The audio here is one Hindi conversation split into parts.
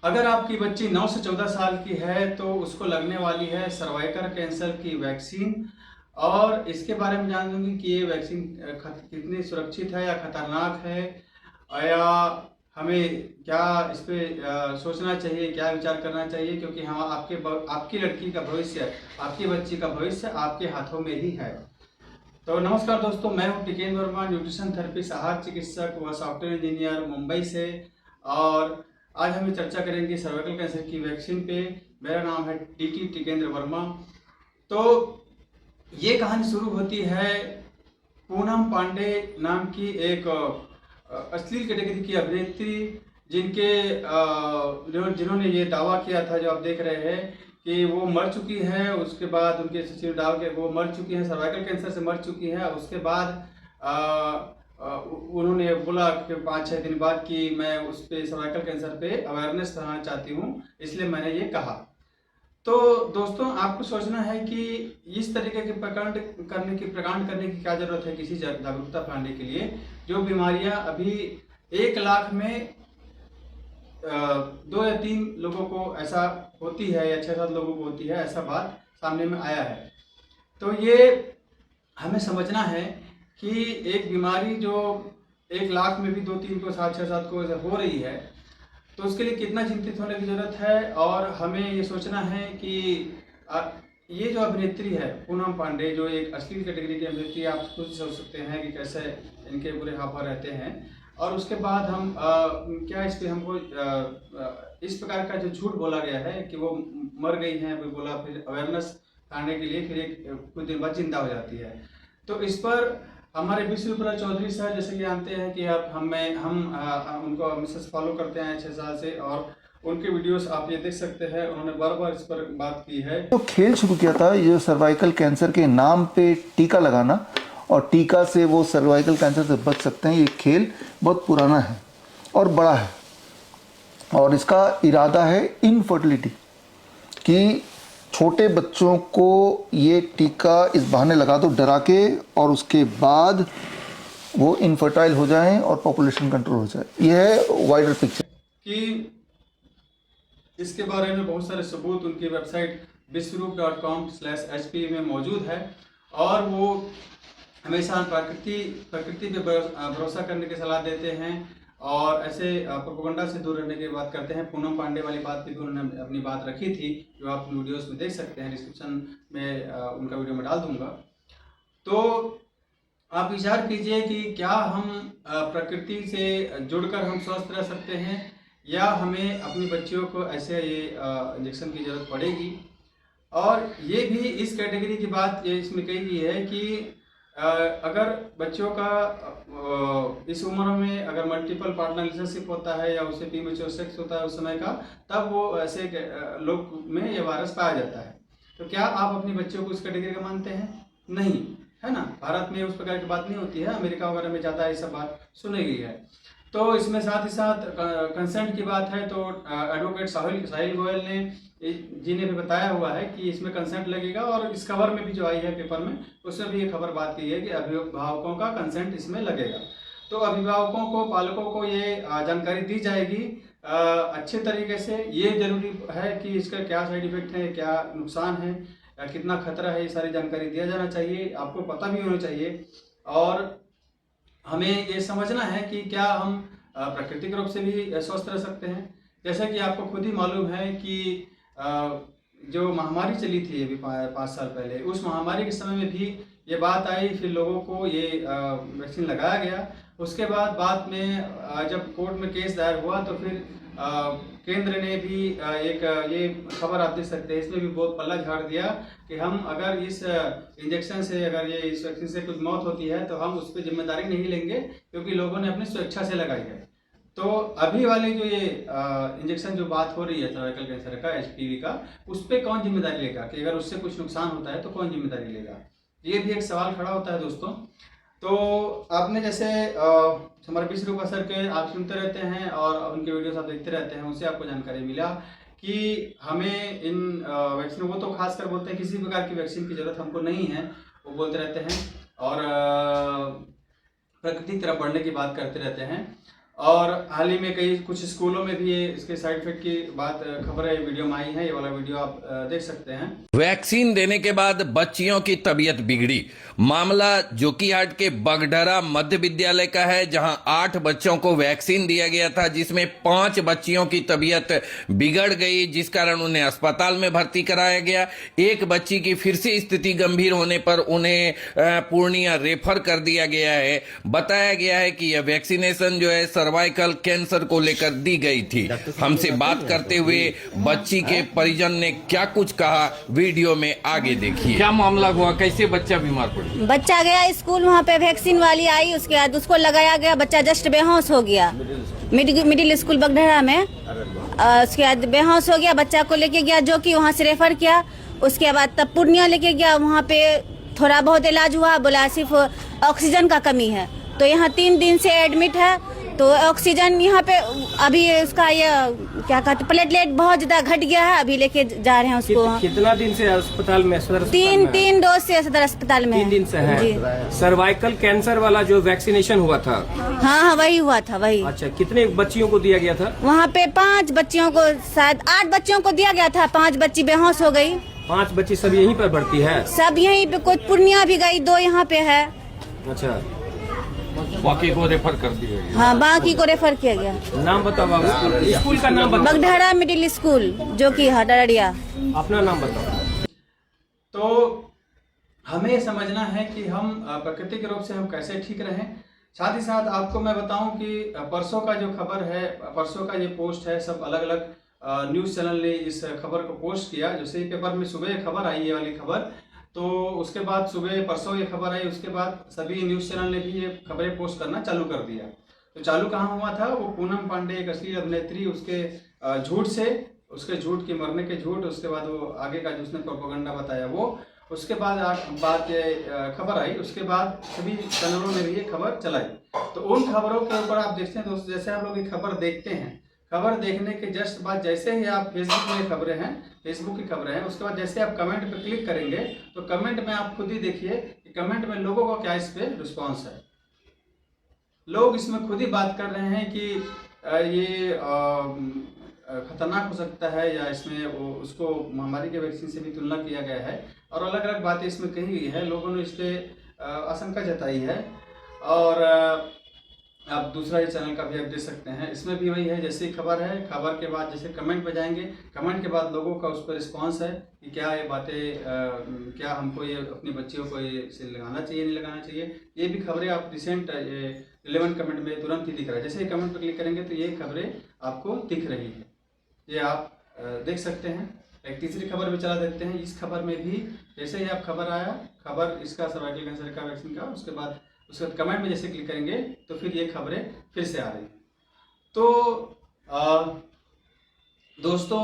अगर आपकी बच्ची 9 से 14 साल की है तो उसको लगने वाली है सर्वाइकल कैंसर की वैक्सीन। और इसके बारे में जान लूँगी कि ये वैक्सीन कितनी सुरक्षित है या खतरनाक है, या हमें क्या इस पे सोचना चाहिए, क्या विचार करना चाहिए, क्योंकि हम आपकी लड़की का भविष्य, आपकी बच्ची का भविष्य आपके हाथों में ही है। तो नमस्कार दोस्तों, मैं हूं टिकेंद्र वर्मा, न्यूट्रिशन थेरेपिस्ट, आहार चिकित्सक व सॉफ्टवेयर इंजीनियर मुंबई से। और आज हम चर्चा करेंगे सर्वाइकल कैंसर की वैक्सीन पे। मेरा नाम है टिकेंद्र वर्मा। तो ये कहानी शुरू होती है पूनम पांडे नाम की एक अश्लील कैटेगरी की अभिनेत्री, जिन्होंने ये दावा किया था, जो आप देख रहे हैं कि वो मर चुकी है। उसके बाद उनके सचिव दाव के वो मर चुकी है, सर्वाइकल कैंसर से मर चुकी है। उसके बाद उन्होंने बोला कि 5-6 दिन बाद कि मैं उस पे सर्वाइकल कैंसर पे अवेयरनेस फैलाना चाहती हूँ, इसलिए मैंने ये कहा। तो दोस्तों, आपको सोचना है कि इस तरीके के प्रकांड करने की क्या जरूरत है किसी जागरूकता फैलाने के लिए। जो बीमारियां अभी 1 लाख में 2 या 3 लोगों को ऐसा होती है, या 6-7 लोगों को होती है, ऐसा बात सामने में आया है। तो ये हमें समझना है कि एक बीमारी जो 1 लाख में भी 2-3 को, 7-6-7 को हो रही है, तो उसके लिए कितना चिंतित होने की ज़रूरत है। और हमें ये सोचना है कि ये जो अभिनेत्री है पूनम पांडे, जो एक अश्लील कैटेगरी की अभिनेत्री, आप खुद सोच सकते हैं कि कैसे इनके बुरे हाव रहते हैं। और उसके बाद हम क्या इस पर हमको इस प्रकार का जो झूठ बोला गया है कि वो मर गई हैं, वो बोला, फिर अवेयरनेस आने के लिए फिर कुछ दिन बाद जिंदा हो जाती है। तो इस पर हमारे विश्वप्रिया चौधरी सर, जैसे कि जानते हैं कि आप हम उनको मिसेस फॉलो करते हैं 6 साल से, और उनके वीडियोस आप ये देख सकते हैं। उन्होंने बार बार इस पर बात की है। तो खेल शुरू किया था ये सर्वाइकल कैंसर के नाम पे टीका लगाना, और टीका से वो सर्वाइकल कैंसर से बच सकते हैं। ये खेल बहुत पुराना है और बड़ा है, और इसका इरादा है इनफर्टिलिटी, कि छोटे बच्चों को ये टीका इस बहाने लगा दो डरा के, और उसके बाद वो इनफर्टाइल हो जाएं और पॉपुलेशन कंट्रोल हो जाए। ये है वाइडर पिक्चर। कि इसके बारे में बहुत सारे सबूत उनकी वेबसाइट विश्वरूप.com/hp में मौजूद है। और वो हमेशा प्रकृति पे भरोसा करने की सलाह देते हैं, और ऐसे प्रोपेगेंडा से दूर रहने की बात करते हैं। पूनम पांडे वाली बात पे भी उन्होंने अपनी बात रखी थी, जो आप वीडियोस में देख सकते हैं। डिस्क्रिप्शन में उनका वीडियो में डाल दूंगा। तो आप विचार कीजिए कि क्या हम प्रकृति से जुड़कर हम स्वस्थ रह सकते हैं, या हमें अपनी बच्चियों को ऐसे ये इंजेक्शन की जरूरत पड़ेगी। और ये भी इस कैटेगरी की बात ये इसमें कही गई है कि अगर बच्चों का इस उम्र में अगर मल्टीपल पार्टनर रिलेशनशिप होता है, या उससे प्रीमैच्योर सेक्स होता है उस समय का, तब वो ऐसे लोग में ये वायरस पाया जाता है। तो क्या आप अपनी बच्चों को इस कैटेगरी का मानते हैं? नहीं, है ना। भारत में उस प्रकार की बात नहीं होती है, अमेरिका वगैरह में ज़्यादा ये सब बात सुनी गई है। तो इसमें साथ ही साथ कंसेंट की बात है, तो एडवोकेट साहिल गोयल ने जी ने भी बताया हुआ है कि इसमें कंसेंट लगेगा। और इस खबर में भी जो आई है पेपर में, उसमें भी ये खबर बात की है कि अभिभावकों का कंसेंट इसमें लगेगा। तो अभिभावकों को, पालकों को ये जानकारी दी जाएगी अच्छे तरीके से। ये जरूरी है कि इसका क्या साइड इफेक्ट है, क्या नुकसान है, कितना खतरा है, ये सारी जानकारी दिया जाना चाहिए, आपको पता भी होना चाहिए। और हमें ये समझना है कि क्या हम प्राकृतिक रूप से भी स्वस्थ रह सकते हैं। जैसा कि आपको खुद ही मालूम है कि जो महामारी चली थी अभी 5 साल पहले, उस महामारी के समय में भी ये बात आई, फिर लोगों को ये वैक्सीन लगाया गया। उसके बाद में जब कोर्ट में केस दायर हुआ, तो फिर केंद्र ने भी एक ये खबर आप देख सकते हैं, इसमें भी बहुत पल्ला झाड़ दिया कि हम अगर इस इंजेक्शन से, अगर ये इस वैक्सीन से कुछ मौत होती है तो हम उस पर जिम्मेदारी नहीं लेंगे, क्योंकि लोगों ने अपनी स्वेच्छा से लगाई है। तो अभी वाली जो ये इंजेक्शन जो बात हो रही है सर्वाइकल कैंसर का, HPV का, उस पर कौन जिम्मेदारी लेगा? कि अगर उससे कुछ नुकसान होता है तो कौन जिम्मेदारी लेगा? ये भी एक सवाल खड़ा होता है दोस्तों। तो आपने जैसे हमारे विश्वरूप सर के आप सुनते रहते हैं और उनके वीडियोस आप देखते रहते हैं, उनसे आपको जानकारी मिला कि हमें इन वैक्सीन, वो तो खासकर बोलते हैं किसी प्रकार की वैक्सीन की जरूरत हमको नहीं है, वो बोलते रहते हैं, और प्रकृति की तरफ बढ़ने की बात करते रहते हैं। और हाल ही में कई कुछ स्कूलों में भी ये इसके साइड इफेक्ट की बात खबरें वीडियो में आई है। ये वाला वीडियो आप देख सकते हैं। वैक्सीन देने के बाद बच्चियों की तबीयत बिगड़ी। मामला जोकीहाट के बगडरा मध्य विद्यालय का है, जहां 8 बच्चों को वैक्सीन दिया गया था, जिसमें 5 बच्चियों की तबीयत बिगड़ गई, जिस कारण उन्हें अस्पताल में भर्ती कराया गया। एक बच्ची की फिर से स्थिति गंभीर होने पर उन्हें पूर्णिया रेफर कर दिया गया है। बताया गया है कि यह वैक्सीनेशन जो है सर्वाइकल कैंसर को लेकर दी गई थी। हमसे बात करते हुए बच्ची के परिजन ने क्या कुछ कहा, वीडियो में आगे देखिए। क्या मामला हुआ, कैसे बच्चा बीमार पड़ा? बच्चा गया स्कूल, वहाँ पे वैक्सीन वाली आई, उसके बाद उसको लगाया गया, बच्चा जस्ट बेहोश हो गया मिडिल स्कूल बगडरा में। उसके बाद बेहोश हो गया, बच्चा को लेके गया जो कि वहाँ से रेफर किया। उसके बाद तब पूर्णिया लेके गया, वहाँ पे थोड़ा बहुत इलाज हुआ, बोला सिर्फ ऑक्सीजन का कमी है। तो यहाँ 3 दिन से एडमिट है। तो ऑक्सीजन यहाँ पे अभी उसका ये क्या कहते प्लेटलेट बहुत ज्यादा घट गया है, अभी लेके जा रहे हैं उसको। कितना दिन से अस्पताल में? सदर तीन डोज से सदर अस्पताल में 3 दिन से है। जी। सर्वाइकल कैंसर वाला जो वैक्सीनेशन हुआ था, हाँ वही हुआ था, वही। अच्छा, कितने बच्चियों को दिया गया था? वहाँ पे 5 बच्चियों को, शायद 8 बच्चियों को दिया गया था। 5 बच्ची बेहोश हो गई। 5 बच्ची सब यहीं पर भर्ती है? सब यहीं पे, कुछ पूर्णिया भी गई, 2 यहाँ पे है। अच्छा, बाकी को रेफर कर दिया गया। हाँ, बाकी को रेफर किया गया। नाम बताओ बाबू, स्कूल का नाम बताओ। बगडरा मिडिल स्कूल जो कि हडरिया। अपना नाम बताओ। तो हमें समझना है कि हम प्राकृतिक रूप से हम कैसे ठीक रहें। साथ ही साथ आपको मैं बताऊं कि परसों का जो खबर है, परसों का ये पोस्ट है, सब अलग अलग न्यूज़ चैनल ने इस खबर को पोस्ट किया। जैसे ही पेपर में सुबह खबर आई, ये वाली खबर, तो उसके बाद सुबह परसों ये खबर आई, उसके बाद सभी न्यूज़ चैनल ने भी ये खबरें पोस्ट करना चालू कर दिया। तो चालू कहाँ हुआ था? वो पूनम पांडे, एक असली अभिनेत्री, उसके झूठ से, उसके झूठ के मरने के झूठ, उसके बाद वो आगे का जो उसने प्रोपेगेंडा बताया वो, उसके बाद बात ये खबर आई, उसके बाद सभी चैनलों ने भी ये खबर चलाई। तो उन खबरों के ऊपर आप देखते हैं दोस्तों, जैसे हम लोग ये खबर देखते हैं, खबर देखने के जस्ट बाद जैसे ही आप फेसबुक में खबरें हैं, फेसबुक की खबरें हैं, उसके बाद जैसे आप कमेंट पे क्लिक करेंगे तो कमेंट में आप खुद ही देखिए कि कमेंट में लोगों का क्या इस पे रिस्पांस है। लोग इसमें खुद ही बात कर रहे हैं कि ये खतरनाक हो सकता है, या इसमें वो उसको महामारी के वैक्सीन से भी तुलना किया गया है, और अलग अलग बातें इसमें कही गई है। लोगों ने इस पर आशंका जताई है। और आप दूसरा ही चैनल का भी आप देख सकते हैं, इसमें भी वही है, जैसी खबर है, खबर के बाद जैसे कमेंट पे जाएंगे, कमेंट के बाद लोगों का उस पर रिस्पांस है कि क्या ये बातें, क्या हमको ये अपनी बच्चियों को ये इसे लगाना चाहिए, नहीं लगाना चाहिए। ये भी खबरें आप रिसेंट रिलेवेंट कमेंट में तुरंत ही दिख रहा है। जैसे ही कमेंट पर क्लिक करेंगे तो ये खबरें आपको दिख रही है, ये आप देख सकते हैं। एक तीसरी खबर भी चला देते हैं। इस खबर में भी जैसे ही आप खबर आया, खबर इसका सर्वाइकल कैंसर का वैक्सीन का, उसके बाद कमेंट में जैसे क्लिक करेंगे तो फिर ये खबरें फिर से आ रही हैं। तो दोस्तों,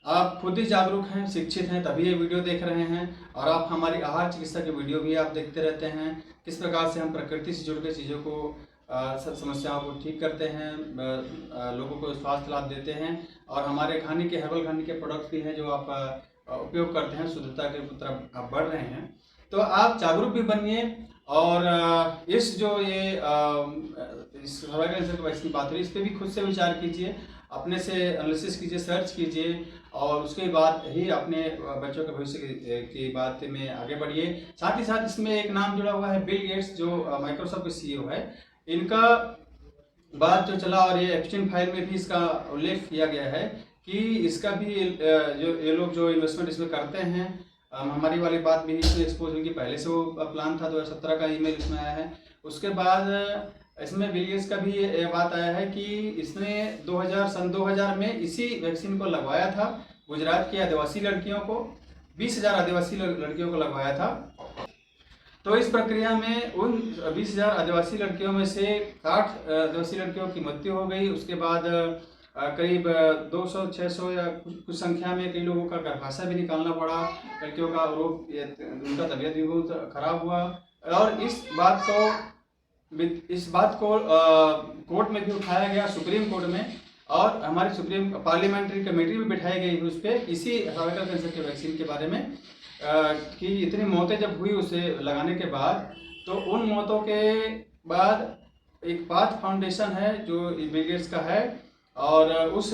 आप खुद ही जागरूक हैं, शिक्षित हैं, तभी ये वीडियो देख रहे हैं। और आप हमारी आहार चिकित्सा की वीडियो भी आप देखते रहते हैं, किस प्रकार से हम प्रकृति से जुड़ के चीज़ों को, समस्याओं को ठीक करते हैं, लोगों को स्वास्थ्य लाभ देते हैं। और हमारे खाने के, हर्बल खाने के प्रोडक्ट भी हैं जो आप उपयोग करते हैं, शुद्धता के तरफ आप बढ़ रहे हैं। तो आप जागरूक भी बनिए। और इस जो ये इस सर्वाइकल कैंसर वैक्सीन की बात रही, इस पर भी खुद से विचार कीजिए, अपने से एनालिसिस कीजिए, सर्च कीजिए, और उसके बाद ही अपने बच्चों के भविष्य की बात में आगे बढ़िए। साथ ही साथ इसमें एक नाम जुड़ा हुआ है, बिल गेट्स, जो माइक्रोसॉफ्ट के CEO है। इनका बात जो चला, और ये एप्स्टीन फाइल में भी इसका उल्लेख किया गया है कि इसका भी जो ये लोग जो इन्वेस्टमेंट इसमें करते हैं, हमारी वाली बात भी इसमें एक्सपोज हुई कि पहले से वो प्लान था। 2017 का ईमेल इसमें आया है। उसके बाद इसमें बिल गेट्स का भी ये बात आया है कि इसने सन 2000 में इसी वैक्सीन को लगवाया था गुजरात की आदिवासी लड़कियों को, 20,000 आदिवासी लड़कियों को लगवाया था। तो इस प्रक्रिया में उन 20,000 आदिवासी लड़कियों में से 60 आदिवासी लड़कियों की मृत्यु हो गई। उसके बाद करीब 200-600 या कुछ संख्या में कई लोगों का गर्भाशय भी निकालना पड़ा लड़कियों का, और उनका तबीयत भी बहुत खराब हुआ। और इस बात को कोर्ट में भी उठाया गया, सुप्रीम कोर्ट में, और हमारी सुप्रीम पार्लियामेंट्री कमेटी भी बिठाई गई उस पर, इसी सर्वाइकल कैंसर के वैक्सीन के बारे में, कि इतनी मौतें जब हुई उसे लगाने के बाद, तो उन मौतों के बाद एक पाथ फाउंडेशन है जो बिल गेट्स का है, और उस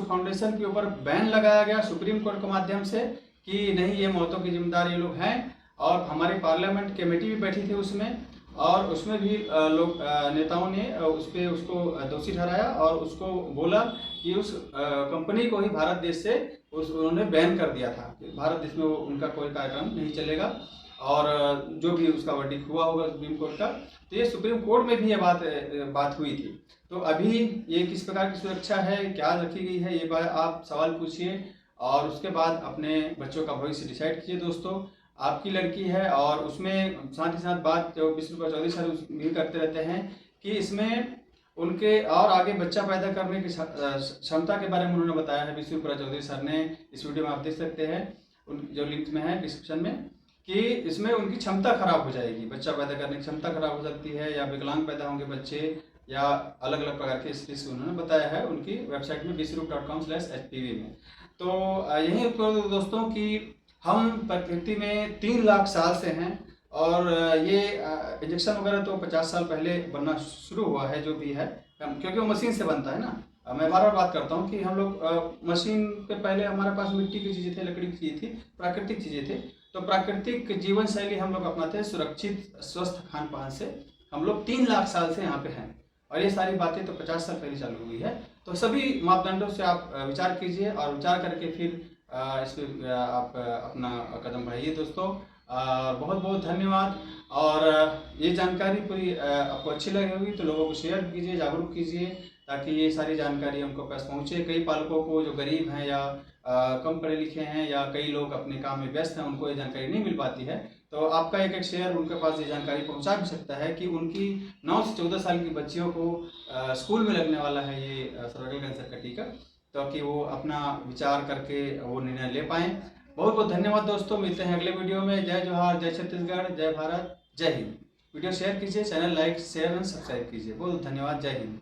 फाउंडेशन के ऊपर बैन लगाया गया सुप्रीम कोर्ट के माध्यम से कि नहीं, ये मौतों की जिम्मेदार ये लोग हैं। और हमारी पार्लियामेंट कमेटी भी बैठी थी उसमें, और उसमें भी लोग नेताओं ने उसको दोषी ठहराया और उसको बोला कि उस कंपनी को ही भारत देश से उन्होंने बैन कर दिया था, भारत देश में वो उनका कोई कार्यक्रम नहीं चलेगा। और जो भी उसका वर्डिक्ट हुआ होगा सुप्रीम कोर्ट का, तो ये सुप्रीम कोर्ट में भी ये बात हुई थी। तो अभी ये किस प्रकार की सुरक्षा है, क्या रखी गई है, ये बात आप सवाल पूछिए और उसके बाद अपने बच्चों का भविष्य डिसाइड कीजिए। दोस्तों, आपकी लड़की है, और उसमें साथ ही साथ बात जो विष्णु चौधरी सर भी करते रहते हैं कि इसमें उनके और आगे बच्चा पैदा करने की क्षमता के बारे में उन्होंने बताया है। विष्णु चौधरी सर ने इस वीडियो में आप देख सकते हैं, उन जो लिंक में है डिस्क्रिप्शन में, कि इसमें उनकी क्षमता खराब हो जाएगी, बच्चा पैदा करने की क्षमता खराब हो सकती है, या विकलांग पैदा होंगे बच्चे, या अलग अलग प्रकार के स्थिति उन्होंने बताया है उनकी वेबसाइट में bcrup.com/HPV में। तो यही दोस्तों कि हम प्रकृति में 3 लाख साल से हैं, और ये इंजेक्शन वगैरह तो 50 साल पहले बनना शुरू हुआ है जो भी है, क्योंकि वो मशीन से बनता है ना। मैं बार बार बात करता हूँ कि हम लोग मशीन के पहले हमारे पास मिट्टी की चीज़ें थी, लकड़ी की चीज़ें थी, प्राकृतिक चीज़ें थी। तो प्राकृतिक जीवन शैली हम लोग अपनाते हैं, सुरक्षित स्वस्थ खान पान से हम लोग 3 लाख साल से यहाँ पे हैं, और ये सारी बातें तो 50 साल पहले चालू हुई है। तो सभी मापदंडों से आप विचार कीजिए, और विचार करके फिर इस पर आप अपना कदम बढ़ाइए। दोस्तों, बहुत बहुत धन्यवाद। और ये जानकारी पूरी आपको अच्छी लगी होगी तो लोगों को शेयर कीजिए, जागरूक कीजिए, ताकि ये सारी जानकारी हमको पास पहुँचे। कई पालकों को जो गरीब हैं या कम पढ़े लिखे हैं, या कई लोग अपने काम में व्यस्त हैं, उनको ये जानकारी नहीं मिल पाती है। तो आपका एक शेयर उनके पास ये जानकारी पहुंचा भी सकता है कि उनकी 9 से 14 साल की बच्चियों को स्कूल में लगने वाला है ये सर्वाइकल कैंसर का टीका, ताकि वो अपना विचार करके वो निर्णय ले पाएँ। बहुत बहुत धन्यवाद दोस्तों, मिलते हैं अगले वीडियो में। जय जोहार, जय छत्तीसगढ़, जय भारत, जय हिंद। वीडियो शेयर कीजिए, channel like, share and subscribe कीजिए। बहुत धन्यवाद, जय हिंद।